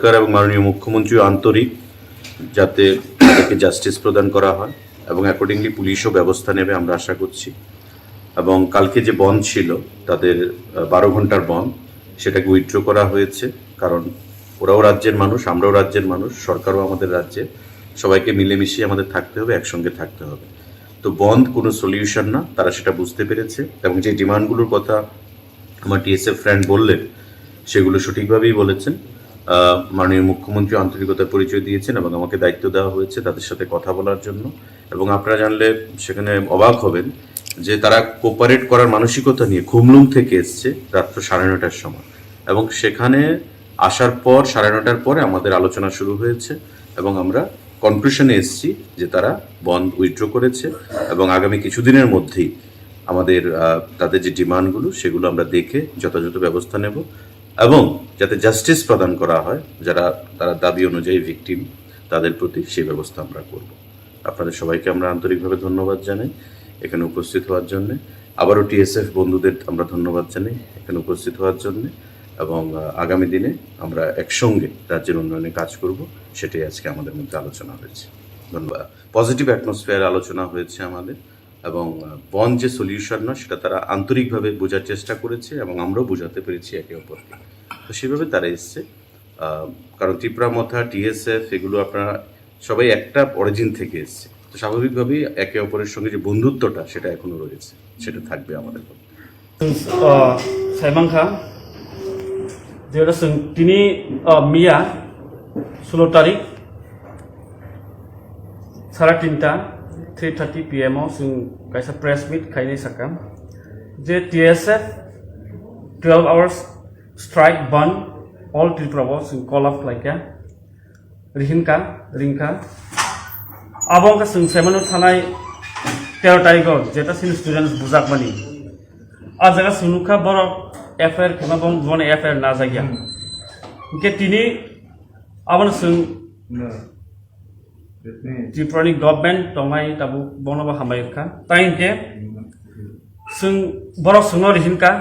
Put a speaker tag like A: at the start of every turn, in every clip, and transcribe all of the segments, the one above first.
A: সরকার এবং মাননীয় মুখ্যমন্ত্রী আন্তরিক যাতে তাদেরকে জাস্টিস প্রদান করা হয় এবং অ্যাকর্ডিংলি পুলিশও ব্যবস্থা নেবে আমরা আশা করছি। এবং কালকে যে বন্ধ ছিল তাদের 12 ঘন্টার বন্ধ, সেটাকে উইথড্র করা হয়েছে। কারণ ওরাও রাজ্যের মানুষ, আমরাও রাজ্যের মানুষ, সরকারও আমাদের রাজ্যে, সবাইকে মিলেমিশিয়ে আমাদের থাকতে হবে, একসঙ্গে থাকতে হবে। তো বন্ধ কোনো সলিউশন না, তারা সেটা বুঝতে পেরেছে এবং যে ডিমান্ডগুলোর কথা আমার টিএসএফ ফ্রেন্ড বললেন সেগুলো সঠিকভাবেই বলেছেন। মাননীয় মুখ্যমন্ত্রী আন্তরিকতার পরিচয় দিয়েছেন এবং আমাকে দায়িত্ব দেওয়া হয়েছে তাদের সাথে কথা বলার জন্য। এবং আপনারা জানলে সেখানে অবাক হবেন যে তারা কোপারেট করার মানসিকতা নিয়ে খুমলুং থেকে এসছে রাত্র 9:30টার সময়, এবং সেখানে আসার পর 9:30টার পরে আমাদের আলোচনা শুরু হয়েছে এবং আমরা কনক্লুশনে এসেছি যে তারা বন্ধ উইথড্র করেছে এবং আগামী কিছুদিনের মধ্যেই আমাদের তাদের যে ডিমান্ডগুলো সেগুলো আমরা দেখে যথাযথ ব্যবস্থা নেব এবং যাতে জাস্টিস প্রদান করা হয় তারা দাবি অনুযায়ী ভিকটিম তাদের প্রতি সেই ব্যবস্থা আমরা করব। আপনাদের সবাইকে আমরা আন্তরিকভাবে ধন্যবাদ জানাই এখানে উপস্থিত হওয়ার জন্য। আবারও টিএসএফ বন্ধুদের আমরা ধন্যবাদ জানাই এখানে উপস্থিত হওয়ার জন্য, এবং আগামী দিনে আমরা একসঙ্গে রাজ্যের উন্নয়নে কাজ করব, সেটাই আজকে আমাদের মধ্যে আলোচনা হয়েছে। ধন্যবাদ। পজিটিভ অ্যাটমসফিয়ার আলোচনা হয়েছে আমাদের, এবং বন্ধ যে সলিউশন না সেটা তারা আন্তরিকভাবে বোঝার চেষ্টা করেছে এবং আমরাও বোঝাতে পেরেছি একে অপরকে। তো সেভাবে তারা এসছে, কারণ ত্রিপুরা মথা টিএসএফ এগুলো আপনারা সবাই একটা অরিজিন থেকে এসছে। তো স্বাভাবিকভাবেই একে অপরের সঙ্গে যে বন্ধুত্বটা সেটা এখনো রয়েছে, সেটা থাকবে আমাদের মধ্যে।
B: সাইমাংখা যেটা তিনি মিয়া 16 তারিখ 3:30 PM जों kaisa press meet khaini sakam je TSF 12 hours strike ban all Tripura जों call off laika ringka abong ka जों semanu thanai 13 tarik jeta sin students bujak bani a jaga sunukha borok FIR khema bong bon FIR na jagya ke tini abon जों Tripurani government tomai tabu bonoba hamairka tainke sung borok suno rihinka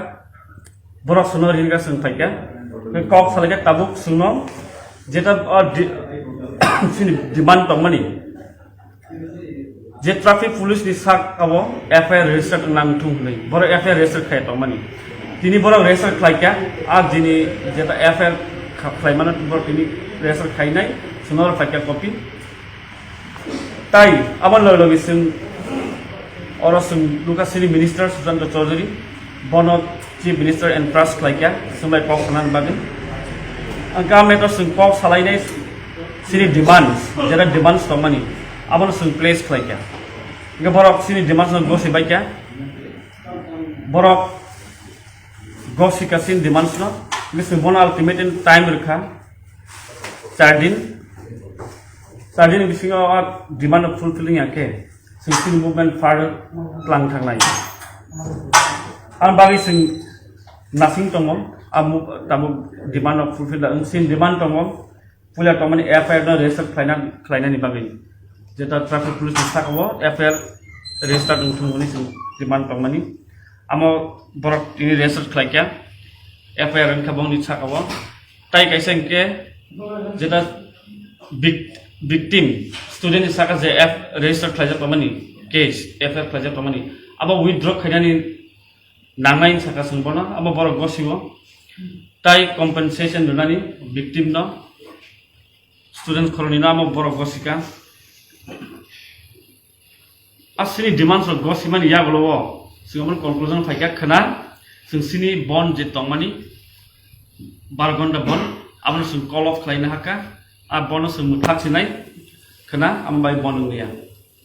B: sung thaika kok salage tabuk suno jeta demand tomani je traffic police ni sak abo FIR register nang thung nei borok FIR register khai tomani tini borok register khlaika a jini jeta FIR khlaimana borok tini register khai nai sunor thaika copy তাই আমার লগে जों और जों लुकासिनी minister Sushanta Chaudhary बन chief minister and trust लाइका सुमाय कक खानान बागै गामेटर जों कक सालायनाय सिनि डिमांड्स जेरा डिमांड्स दंमानि आबन जों प्लेस लाइका बरक सिनि डिमांड्स गसि बाइका बरक गसिका सिनि डिमांड्स न जों बन अल्टिमेट टाइम रखा 4 दिन बिसिङाव डिमांड फुलफिलिं आके जों मुभमेंट फार्दार प्लान थांनाय आं बागै जों नासिं दङ ताबो डिमांड फुलफिल सिन डिमांड दङ पुलिया तमानि FIR न रेजिस्टार खालायनायनि बागै जेता ट्राफिक पुलिस साकाव FIR रेजिस्टार दंथुमनि जों डिमांड दंमानि आमो बरक तिनि रेजिस्टार खालायका FIR खाबंनि साकाव ताइ काइसेंके जेता victim student saka je register khlaja pamani case FIR khlaja pamani aba withdraw khainani nangai saka sunbona aba boro gosiwo tai compensation runani victim no student kholoni na aba boro gosika asini demands ro gosimani yaglo singamon conclusion phaika khana sini bond je tongmani 12 ঘন্টা bond abno sun call off khlaina haka a bonus muthak sinai khana ambai bonung ya